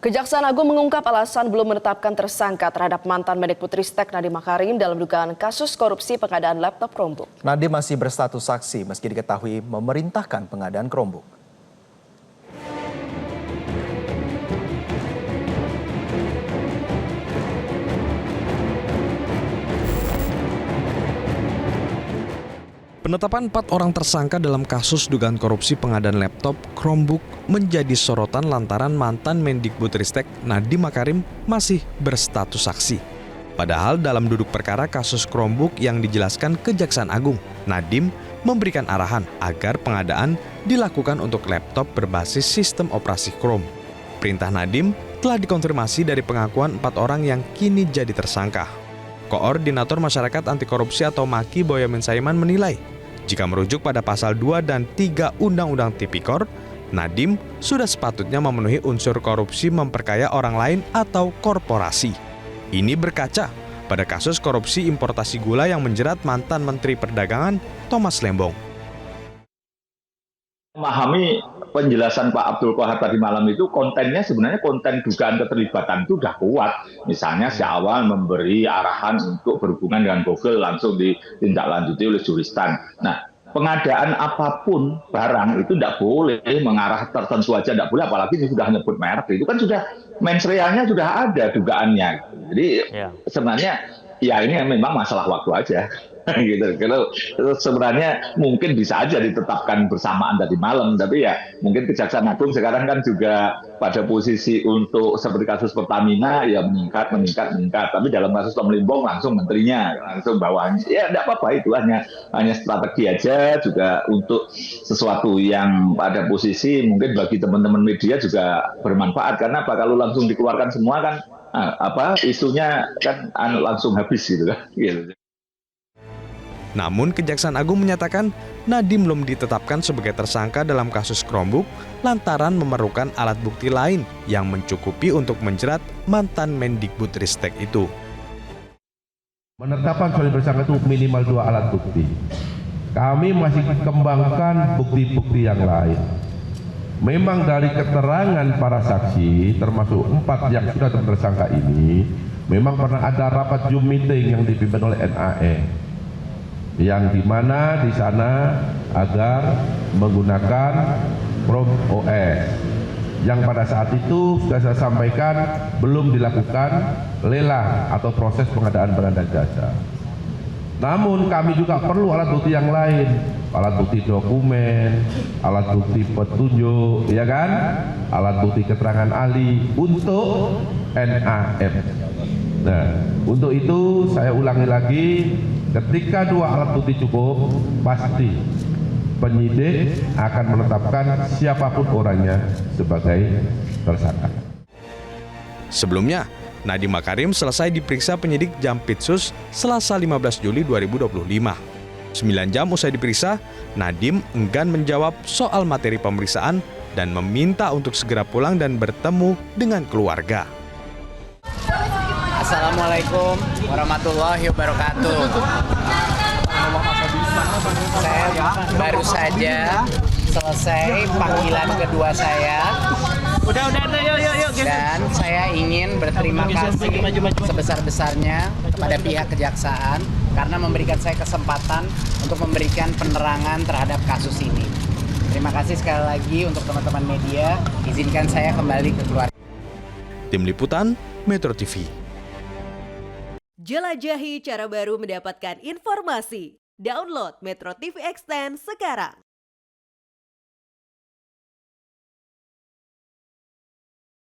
Kejaksaan Agung mengungkap alasan belum menetapkan tersangka terhadap mantan Mendikbudristek Nadiem Makarim dalam dugaan kasus korupsi pengadaan laptop Chromebook. Nadiem masih berstatus saksi meski diketahui memerintahkan pengadaan Chromebook. Penetapan 4 orang tersangka dalam kasus dugaan korupsi pengadaan laptop Chromebook menjadi sorotan lantaran mantan Mendikbudristek Nadiem Makarim masih berstatus saksi. Padahal dalam duduk perkara kasus Chromebook yang dijelaskan Kejaksaan Agung, Nadiem memberikan arahan agar pengadaan dilakukan untuk laptop berbasis sistem operasi Chrome. Perintah Nadiem telah dikonfirmasi dari pengakuan 4 orang yang kini jadi tersangka. Koordinator Masyarakat Anti Korupsi atau MAKI Boyamin Saiman menilai, jika merujuk pada pasal 2 dan 3 Undang-Undang Tipikor, Nadiem sudah sepatutnya memenuhi unsur korupsi memperkaya orang lain atau korporasi. Ini berkaca pada kasus korupsi importasi gula yang menjerat mantan Menteri Perdagangan Thomas Lembong. Memahami penjelasan Pak Abdul Qahar tadi malam itu kontennya sebenarnya konten dugaan keterlibatan itu sudah kuat. Misalnya sejak awal memberi arahan untuk berhubungan dengan Google langsung ditindaklanjuti oleh juristan. Nah, pengadaan apapun barang itu tidak boleh mengarah tertentu aja, tidak boleh, apalagi ini sudah menyebut merek. Itu kan sudah mens reanya sudah ada dugaannya. Jadi sebenarnya ya ini memang masalah waktu aja. Gitu. Kalau sebenarnya mungkin bisa aja ditetapkan bersamaan tadi malam, tapi ya mungkin Kejaksaan Agung sekarang kan juga pada posisi untuk seperti kasus Pertamina ya meningkat. Tapi dalam kasus Tom Limbong langsung menterinya, langsung bawahannya. Ya tidak apa-apa, itu hanya strategi aja juga untuk sesuatu yang pada posisi mungkin bagi teman-teman media juga bermanfaat, karena apa, kalau langsung dikeluarkan semua kan isunya kan langsung habis gitu kan. Gitu. Namun Kejaksaan Agung menyatakan Nadiem belum ditetapkan sebagai tersangka dalam kasus Chromebook lantaran memerlukan alat bukti lain yang mencukupi untuk menjerat mantan Mendikbudristek itu. Penetapan sebagai tersangka itu minimal 2 alat bukti. Kami masih kembangkan bukti-bukti yang lain. Memang dari keterangan para saksi, termasuk 4 yang sudah tersangka ini, memang pernah ada rapat Zoom meeting yang dipimpin oleh NAE. Yang dimana di sana agar menggunakan Chrome OS yang pada saat itu sudah saya sampaikan belum dilakukan lelang atau proses pengadaan barang dan jasa. Namun kami juga perlu alat bukti yang lain, alat bukti dokumen, alat bukti petunjuk, ya kan, alat bukti keterangan ahli untuk NAM. Nah, untuk itu saya ulangi lagi, ketika 2 alat bukti cukup, pasti penyidik akan menetapkan siapapun orangnya sebagai tersangka. Sebelumnya, Nadiem Makarim selesai diperiksa penyidik Jampitsus Selasa 15 Juli 2025. 9 jam usai diperiksa, Nadiem enggan menjawab soal materi pemeriksaan dan meminta untuk segera pulang dan bertemu dengan keluarga. Assalamualaikum warahmatullahi wabarakatuh. Saya baru saja selesai panggilan kedua saya. Dan saya ingin berterima kasih sebesar-besarnya kepada pihak kejaksaan karena memberikan saya kesempatan untuk memberikan penerangan terhadap kasus ini. Terima kasih sekali lagi untuk teman-teman media. Izinkan saya kembali ke keluarga. Tim Liputan Metro TV. Jelajahi cara baru mendapatkan informasi. Download Metro TV Extend sekarang.